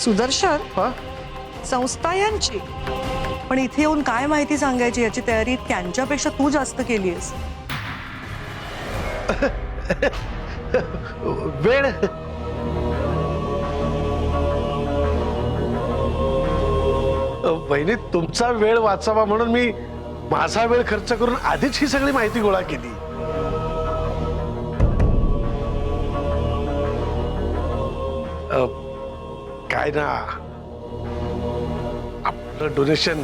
सुदर्शन, हा? संस्था यांची, पण इथे येऊन काय माहिती सांगायची याची तयारी त्यांच्यापेक्षा तू जास्त केलीयस. वेळ वहिनी, तुमचा वेळ वाचावा म्हणून मी माझा वेळ खर्च करून आधीच ही सगळी माहिती गोळा केली. काय ना, आपलं डोनेशन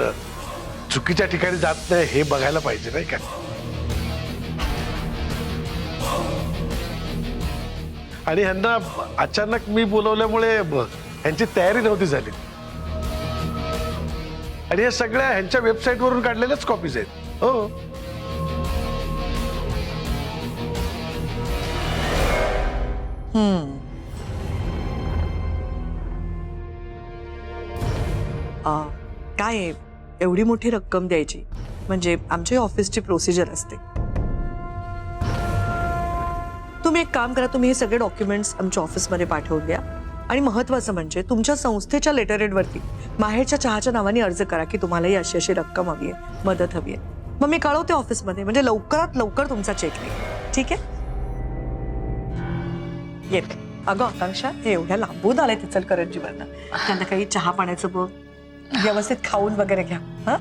चुकीच्या ठिकाणी जात नाही हे बघायला पाहिजे नाही का. आणि ह्यांना अचानक मी बोलवल्यामुळे ह्यांची तयारी नव्हती झाली. आणि हे सगळ्या ह्यांच्या वेबसाईट वरून काढलेल्याच कॉपीज आहेत. हो, काय आहे, एवढी मोठी रक्कम द्यायची म्हणजे आमच्या ऑफिसची प्रोसिजर असते. तुम्ही एक काम करा, तुम्ही हे सगळे डॉक्युमेंट्स आमच्या ऑफिसमध्ये पाठवून द्या. आणि महत्त्वाचं म्हणजे तुमच्या संस्थेच्या लेटरहेडवरती माहेरच्या चहाच्या नावाने अर्ज करा की तुम्हालाही अशी अशी रक्कम हवी आहे, मदत हवी आहे. मग मी कळवते ऑफिसमध्ये, म्हणजे लवकरात लवकर तुमचा चेक येईल. ठीक आहे, येते. अगं आकांक्षा, हे एवढ्या लांबून आलंय इचलकरंजीवरनं, त्यांना काही चहा पाण्याचं बघ, व्यवस्थित खाऊन वगैरे घ्या. हा,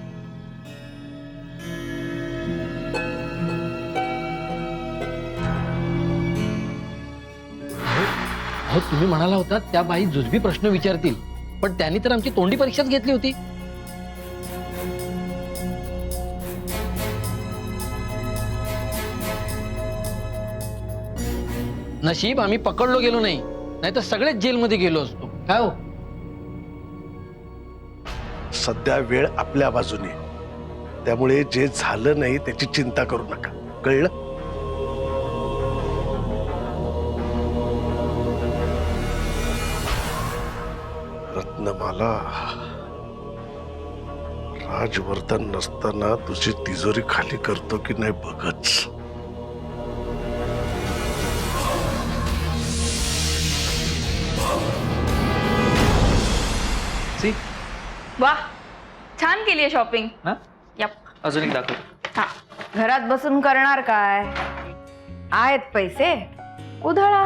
हो, तुम्ही म्हणाला होता त्या बाई जुजबी प्रश्न विचारतील, पण त्यांनी तर आमची तोंडी परीक्षाच घेतली होती. नशीब आम्ही पकडलो गेलो नाही, नाहीतर सगळेच जेलमध्ये गेलो असतो. काय हो, सध्या वेळ आपल्या बाजूने, त्यामुळे जे झालं नाही त्याची चिंता करू नका, कळलं. रत्नमाला, राजवर्धन नसताना तुझी तिजोरी खाली करतो की नाही बघच. वाह, छान केली आहे शॉपिंग. यप, अजून एक दाखव. हा, घरात बसून करणार काय, आहेत पैसे, उधळा.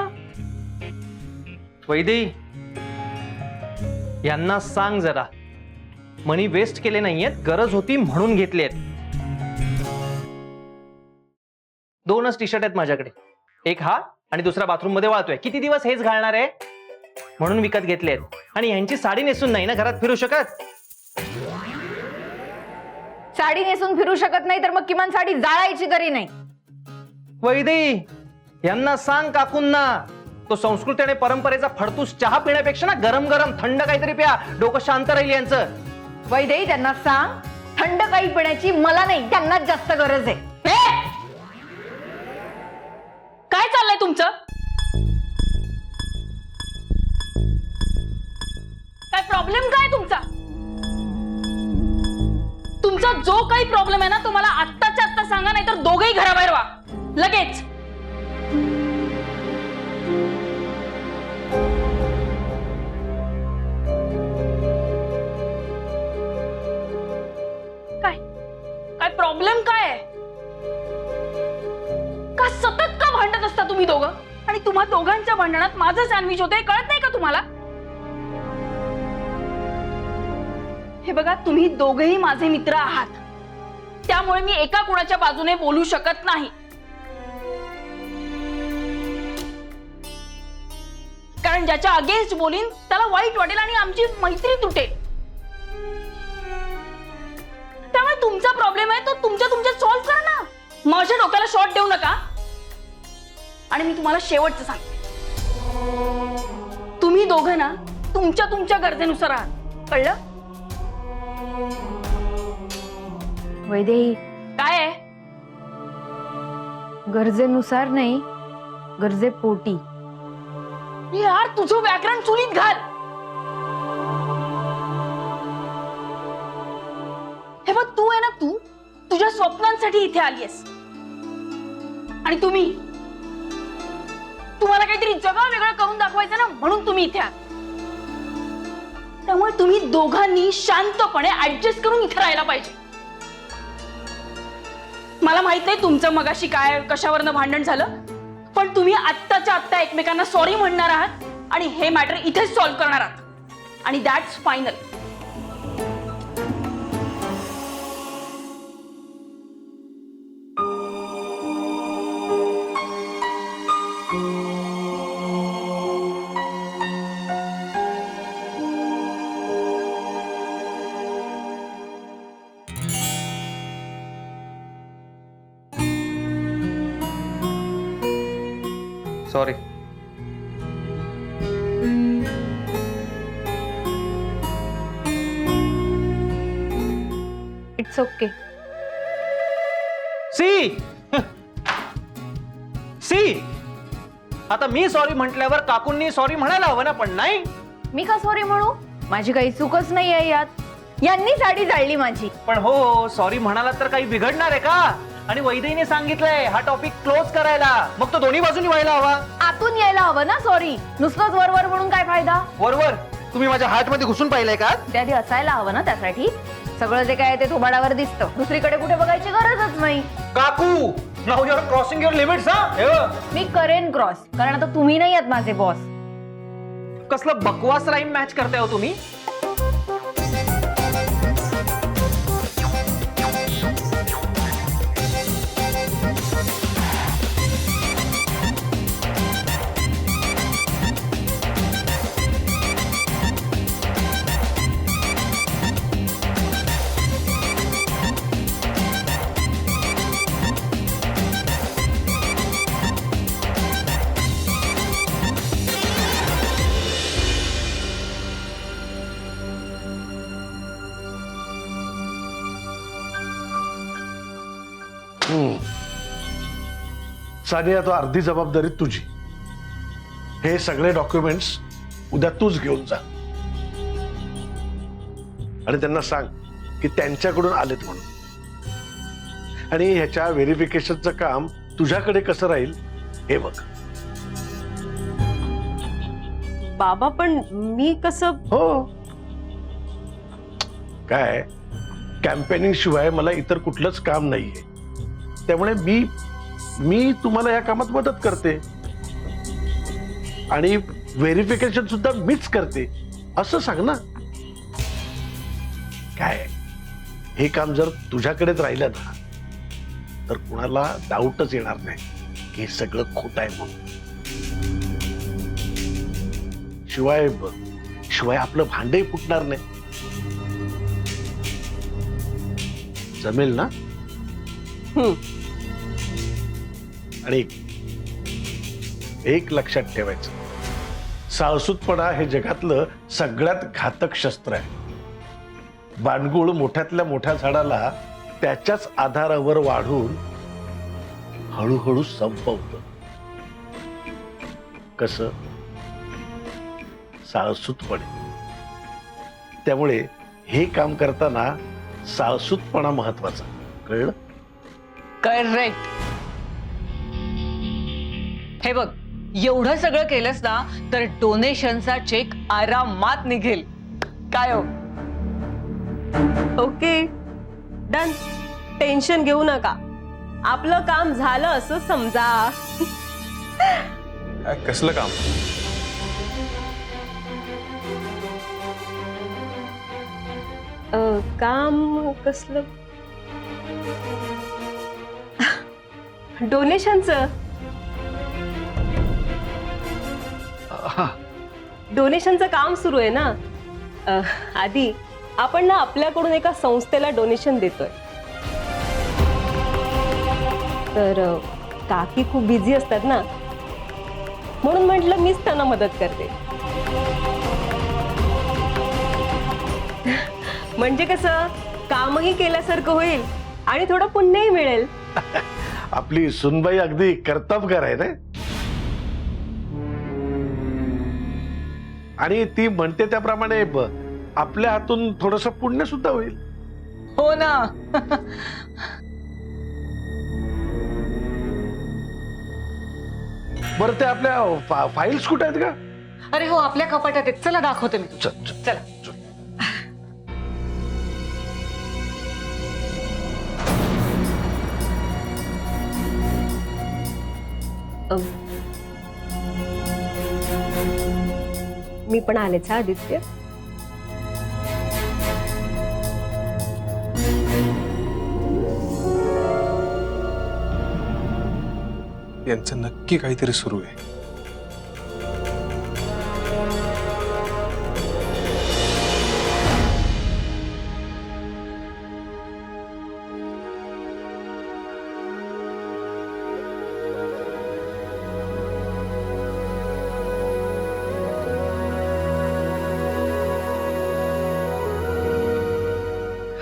वैदेही, यांना सांग जरा, मनी वेस्ट केले नाहीयेत, गरज होती म्हणून घेतलेत. 2च टी शर्ट आहेत माझ्याकडे, एक हा आणि दुसरा बाथरूम मध्ये वाळतोय. किती दिवस हेच घालणार आहे म्हणून विकत घेतलेत. आणि यांची साडी नेसून नाही ना घरात फिरू शकत. साडी नेसून फिरू शकत नाही तर मग किमान साडी जाळायची तरी नाही. वैदेही, यांना सांग काकूंना, तो संस्कृती आणि परंपरेचा फडतूस चहा पिण्यापेक्षा ना गरम गरम थंड काहीतरी प्या, डोकं शांत राहील यांचं. वैदेही, त्यांना सांग थंड काही पिण्याची मला नाही, त्यांनाच जास्त गरज आहे. काय चाललंय तुमचं? काय प्रॉब्लेम काय तुमचा? तुमचा जो काही प्रॉब्लेम आहे ना, तो मला आत्ताच्या आत्ता सांगा, नाहीतर दोघेही घराबाहेर व्हा लगेच. काय काय प्रॉब्लेम काय आहे? का सतत का भांडत असता तुम्ही दोघं? आणि तुम्हा दोघांच्या भांडणात माझं सँडविच होतंय, कळत नाही का तुम्हाला? हे बघा, तुम्ही दोघेही माझे मित्र आहात, त्यामुळे मी एका कुणाच्या बाजूने बोलू शकत नाही. कारण ज्याच्या अगेन्स्ट बोलीन त्याला वाईट वाटेल आणि आमची मैत्री तुटेल. त्यामुळे तुमचा प्रॉब्लेम आहे तो तुमच्यात सॉल्व्ह करा ना, माझ्या डोक्याला शॉट देऊ नका. आणि मी तुम्हाला शेवटचं सांगते, तुम्ही दोघं ना तुमच्या गरजेनुसार आहात, कळलं? वैदेही, काय आहे? गरजेनुसार नाही, गरजेपोटी. यार, तुझं व्याकरण चुलीत घाल. हे बघ, तू आहे ना, तू तुझ्या स्वप्नांसाठी इथे आलीयस आणि तुम्हाला काहीतरी जगा वेगळं करून दाखवायचं ना, म्हणून तुम्ही इथे आहात. त्यामुळे तुम्ही दोघांनी शांतपणे ऍडजस्ट करून इथे राहायला पाहिजे. मला माहित नाही तुमचं मगाशी काय कशावरनं भांडण झालं, पण तुम्ही आत्ताच्या आत्ता एकमेकांना सॉरी म्हणणार आहात आणि हे मॅटर इथेच सॉल्व्ह करणार आहात आणि that's final. Sorry. It's okay. See see आता मी सॉरी म्हटल्यावर काकूंनी सॉरी म्हणायला हवं ना, पण नाही. मी का सॉरी म्हणू? माझी काही चूकच नाही आहे यात. यांनी साडी जाळली माझी. पण हो, सॉरी म्हणाला तर काही बिघडणार आहे का? आणि वैदेहीने सांगितलंय हा टॉपिक क्लोज करायला, मग तो दोन्ही बाजूनी व्हायला हवा. आतून यायला हवं ना सॉरी. नुसतंच वरवर म्हणून काय फायदा? वरवर तुम्ही माझ्या हार्ट मध्ये घुसून पाहिलंय का? ते आधी असायला हवं ना. त्यासाठी सगळं जे काय ते थोबाडावर दिसतं, दुसरीकडे कुठे बघायची गरजच नाही. काकू, now you are crossing your limits. मी करेन क्रॉस, कारण आता तुम्ही नाही आहात माझे बॉस. कसलं बकवास राईम मॅच करताय हो तुम्ही. सानिया, तो अर्धी जबाबदारी तुझी. हे सगळे डॉक्युमेंट्स उद्या तूच घेऊन जा आणि त्यांना सांग की त्यांच्याकडून आलेत म्हणून. आणि ह्याच्या व्हेरिफिकेशनचं काम तुझ्याकडे कसं राहील हे बघ. बाबा, पण मी कसं? हो, काय कॅम्पेनिंग शिवाय मला इतर कुठलंच काम नाहीये, त्यामुळे मी तुम्हाला या कामात मदत करते आणि व्हेरिफिकेशन सुद्धा मीच करते असं सांग ना. काय हे काम जर तुझ्याकडेच राहिलं ना तर कुणाला डाऊटच येणार नाही की हे सगळं खोटं आहे म्हणून. शिवाय आपलं भांडे फुटणार नाही. जमेल ना? आणि एक लक्षात ठेवायचं, साळसूतपणा हे जगातलं सगळ्यात घातक शस्त्र आहे. बाणगुळ मोठ्यातल्या मोठ्या झाडाला त्याच्याच आधारावर वाढून हळूहळू संपवतं. कसं? साळसूतपणे. त्यामुळे हे काम करताना साळसूतपणा महत्वाचा. कळलं? करेक्ट. हे बघ, एवढं सगळं केलंस ना तर डोनेशनचा चेक आरामात निघेल. काय हो? Okay, done. टेन्शन घेऊ नका, आपलं काम झालं असं समजा. कसलं काम? काम कसलं? डोनेशनचं. डोनेशनचं काम सुरू आहे ना. आधी आपण ना आपल्याकडून एका संस्थेला डोनेशन देतोय. तर काकी खूप बिझी असतात ना, म्हणून म्हटलं मीच त्यांना मदत करते. म्हणजे कसं, कामही केल्यासारखं होईल आणि थोडं पुण्यही मिळेल. आपली सुनबाई अगदी कर्तबगार आहे ना, आणि ती म्हणते त्याप्रमाणे आपल्या हातून थोडस पुण्य सुद्धा होईल. हो ना. बरं, ते आपल्या फाईल्स कुठे आहेत का? अरे हो, आपल्या कपाटात आहेत. चला दाखवते मी. चल, चल. चला. मी पण आलेच हा आदित्य. यांचं नक्की काहीतरी सुरू आहे.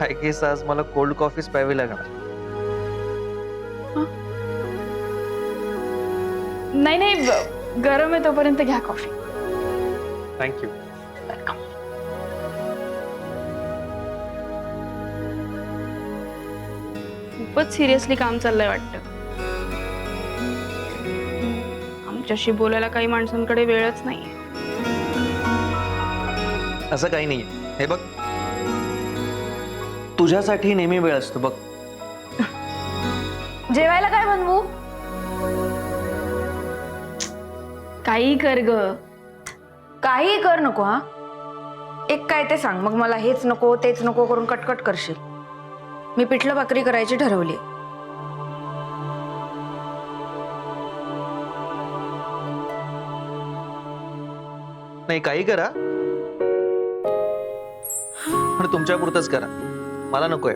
आय गेस आज मला कोल्ड कॉफीच प्यावी लागणार. नाही नाही गरम आहे तोपर्यंत घ्या कॉफी. थँक्यू. खूपच सिरियसली काम चाललंय वाटतं. आमच्याशी बोलायला काही माणसांकडे वेळच नाहीये. असं काही नाहीये. हे बघ, तुझ्यासाठी नेहमी वेळ असतो बघ. जेवायला काय बनवू? काही कर ग. काही कर नको हा. एक काय ते सांग, मग मला हेच नको तेच नको करून कटकट करशील. मी पिठलं भाकरी करायची ठरवली. नाही, काही करा पण तुमच्या पुरतच करा. मला नकोय.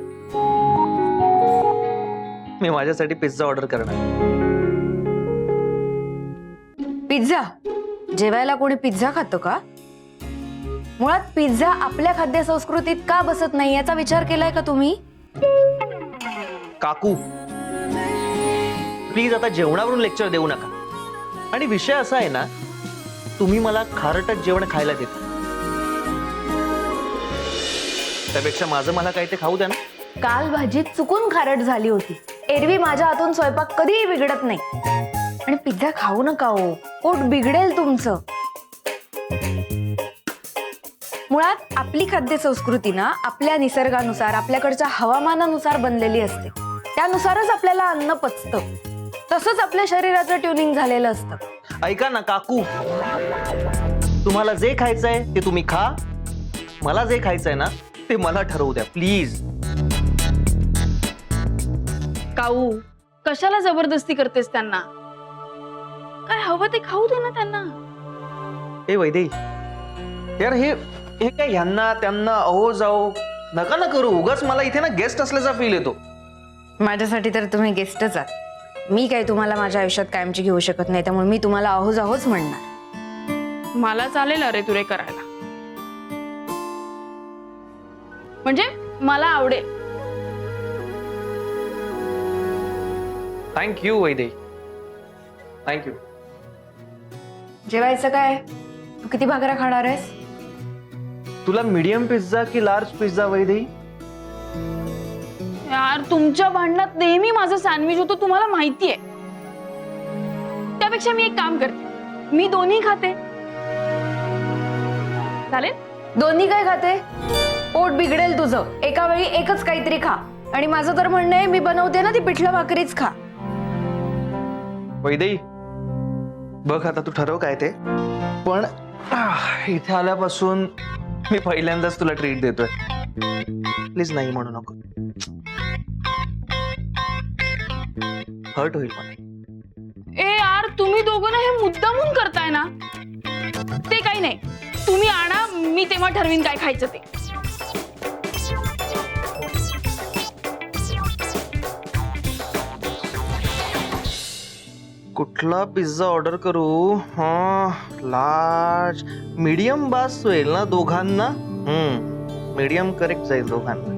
मी माझ्यासाठी पिझ्झा ऑर्डर करणार. पिझ्झा? जेवायला कोणी पिझ्झा खातं का? मुळात पिझ्झा आपल्या खाद्य संस्कृतीत का बसत नाही याचा विचार केलाय का तुम्ही? काकू, प्लीज आता जेवणावरून लेक्चर देऊ नका. आणि विषय असा आहे ना, तुम्ही मला खारटच जेवण खायला देता, त्यापेक्षा माझं मला काही ते खाऊ द्या ना. काल भाजी चुकून खारट झाली होती. एरवी माझ्या हातून स्वयंपाक कधीही बिघडत नाही. आणि पिझ्झा खाऊ नका हो, पोट बिघडेल तुमचं. मुळात आपली खाद्य संस्कृती ना आपल्या निसर्गानुसार, आपल्याकडच्या हवामानानुसार बनलेली असते. त्यानुसारच आपल्याला अन्न पचतं. तसंच आपल्या शरीराचं ट्युनिंग झालेलं असतं. ऐका ना काकू, तुम्हाला जे खायचंय ते तुम्ही खा. मला जे खायचंय ना ते मला ठरवू द्या प्लीज. काऊ, कशाला जबरदस्ती करतेस त्यांना? काय हवं ते खाऊ दे ना त्यांना. ए वैदेही, यार हे काय ह्यांना त्यांना अहो जाओ नका ना करू. उगाच मला इथे ना गेस्ट असल्याचा फील येतो. माझ्यासाठी तर तुम्ही गेस्टच आहात. मी काय तुम्हाला माझ्या आयुष्यात कायमची घेऊ शकत नाही, त्यामुळे मी तुम्हाला अहोज अहोच म्हणणार. मला चालेल अरे तुरे करायला. म्हणजे मला आवडेल. Thank you Vaidehi, thank you. जेवायचं काय? तू किती भाकऱ्या खाणार आहेस? तुला मीडियम पिझ्झा की लार्ज पिझ्झा वैदेही? यार, तुमच्या भांडणात नेहमी माझं सँडविच होतं, तुम्हाला माहितीये. त्यापेक्षा मी एक काम करते, मी दोन्ही खाते. चालेल? दोन्ही काय खाते? पोट बिघडेल तुझं. एका वेळी एकच काहीतरी खा. आणि माझं तर म्हणणं आहे, मी बनवते ना ती पिठलं भाकरीच खा. वैदेही बघ, आता तू ठरव काय ते. पण इथे आल्यापासून मी पहिल्यांदाच तुला ट्रीट देतोय. प्लीज नाही म्हणू नको. हर्ट होईल मला. ए यार, तुम्ही दोघं ना हे मुद्दामून करताय ना. ते काही नाही, तुम्ही आणा, मी तेव्हा ठरवीन काय खायचं ते. कुठला पिझ्झा ऑर्डर करू? हा, लार्ज मीडियम बास होईल ना दोघांना? मीडियम करेक्ट जाईल दोघांना.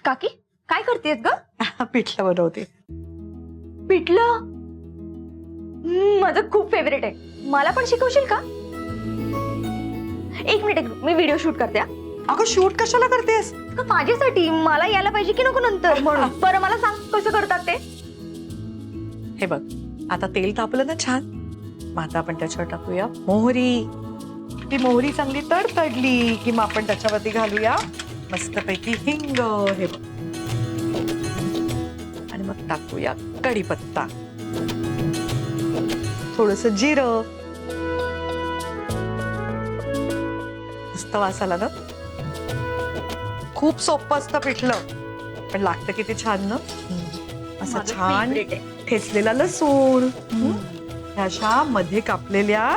काकी काय करतेस ग? पिठलं बनवते. पिठलं माझं खूप फेवरेट आहे. मला पण शिकवशील का? एक मिनिट, मी व्हिडिओ शूट करते. अगं शूट कशाला करतेस? माझ्यासाठी मला यायला पाहिजे की नको नंतर म्हणून. बरं मला सांग कसं करतात ते. हे बघ, आता तेल तापलं ना छान, मग आता आपण त्याच्यावर टाकूया मोहरी. ती मोहरी चांगली तडतडली की मग आपण त्याच्यावरती घालूया मस्तपैकी हिंग, हे बघ. आणि मग टाकूया कढीपत्ता, थोडस जिरं. मस्त वास आला ना. खूप सोपं असतं पिठलं, पण लागतं किती छान ना. असं माझं छान favorite आहे. ठेचलेला लसूण, अशा मध्ये कापलेल्या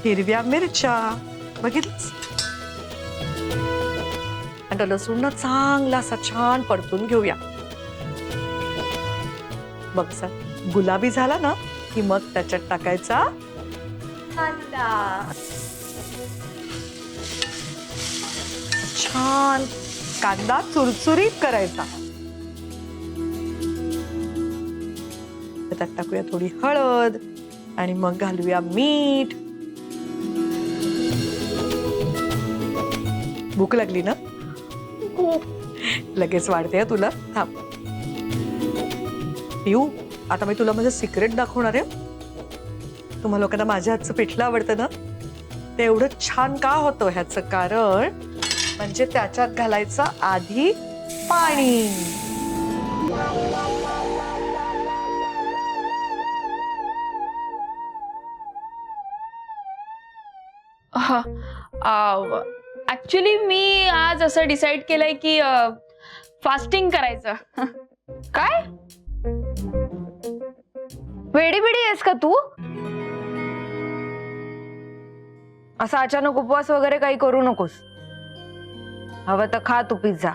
हिरव्या मिरच्या, बघितलंस. आणि तो लसूण ना चांगला असा छान परतून घेऊया. बघ सर, गुलाबी झाला ना की मग त्याच्यात टाकायचा कांदा. छान कांदा चुरचुरीत करायचा. त्यात टाकूया थोडी हळद आणि मग घालूया मीठ. भूक लागली ना. लगेच वाढते हं तुला. थांब पिऊ, आता मी तुला माझं सिक्रेट दाखवणार आहे. तुम्हाला लोकांना माझ्या हातचं पिठलं आवडतं ना, ते एवढं छान का होतं ह्याचं कारण म्हणजे त्याच्यात घालायचं आधी पाणी. ऍक्च्युली मी आज असं डिसाईड केलंय की फास्टिंग करायचं. काय वेडी बिडी आहेस का तू? असा अचानक उपवास वगैरे काही करू नकोस. हवं तर खा तू पिझ्झा.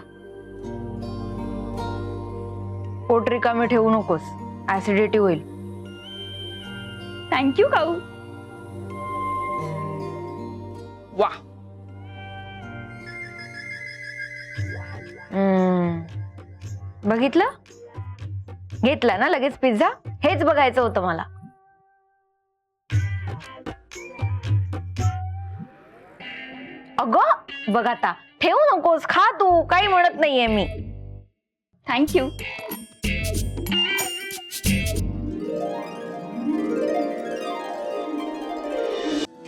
पोट रिकामी ठेवू नकोस, ऍसिडिटी होईल. थँक्यू काऊ. वा, बघितलं, घेतला ना लगेच पिझ्झा. हेच बघायचं होतं मला. अगं बघ आता, ठेवू नकोस, खा तू, काही म्हणत नाहीये मी. थँक्यू.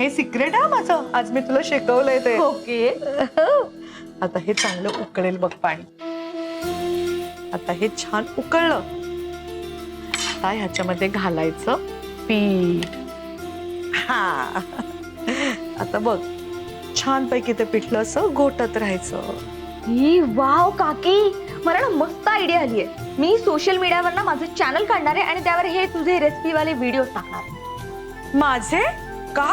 हे सिक्रेट आहे माझं, आज मी तुला शिकवलंय ते. ओके. आता हे चांगलं उकळेल बघ पाणी. आता हे छान उकळलं. आता ह्याच्यामध्ये घालायचं पीठ. हा, आता बघ छानपैकी ते पिठलं असं घोटत राहायचं. ही वाव काकी, मला ना मस्त आयडिया आली आहे. मी सोशल मीडियावर ना माझं चॅनल काढणार आहे आणि त्यावर हे तुझे रेसिपी वाले व्हिडिओ टाकणार आहे. माझे का?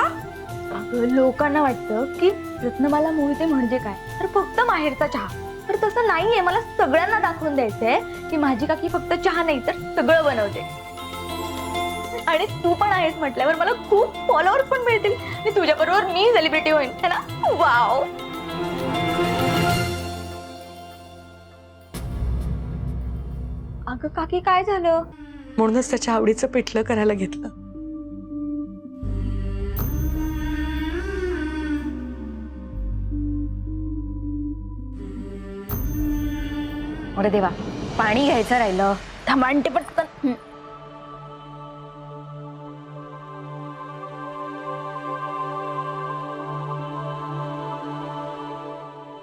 अगं, लोकांना वाटतं की रत्नमाला मोहिते म्हणजे काय, तर फक्त माहेरचा चहा. तर तसं नाहीये. मला सगळ्यांना दाखवून द्यायचंय की माझी काकी फक्त चहा नाही तर सगळं बनवते. आणि तू पण आहेस म्हटल्यावर मला खूप फॉलोअर्स पण मिळतील आणि तुझ्याबरोबर मी सेलिब्रिटी होईन, है ना? वाव. अगं काकी, काय झालं? म्हणूनच त्याच्या आवडीचं पिठलं करायला घेतलं. अरे देवा, पाणी घ्यायचं राहिलं. थांबांटे पटकन.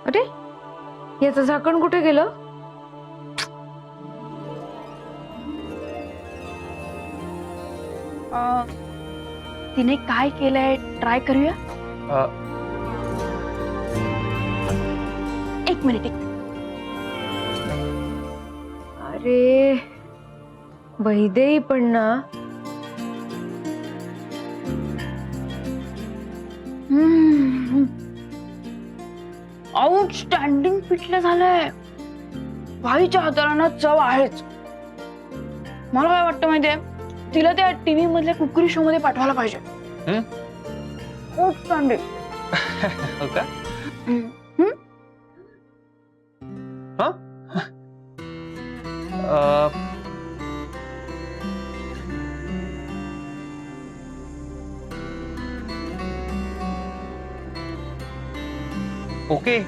अरे, याचं झाकण कुठे गेलं? तिने काय केलंय ट्राय करूया. एक मिनिट. अरे वैदेही पण ना. आउटस्टँडिंग पिठलं झालंय. बाईच्या हाताला ना चव आहेच. मला काय वाटतं माहितीये, तिला त्या टीव्ही मधल्या कुकरी शो मध्ये पाठवायला पाहिजे. आउटस्टँडिंग. हो का? ओके.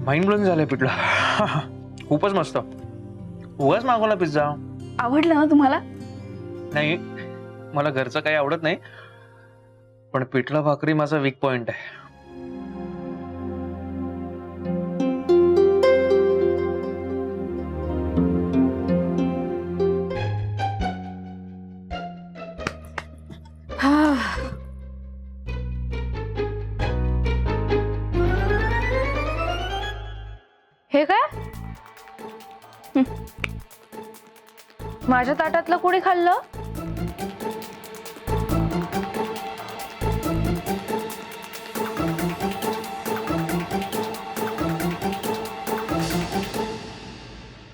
माइंड ब्लोइंग झालंय पिठलं. खूपच मस्त. उगाच मागवला पिझ्झा. आवडलं ना तुम्हाला? नाही, मला घरचं काही आवडत नाही, पण पिठलं भाकरी माझा वीक पॉइंट आहे. हे काय? माझ्या ताटातलं कोणी खाल्लं?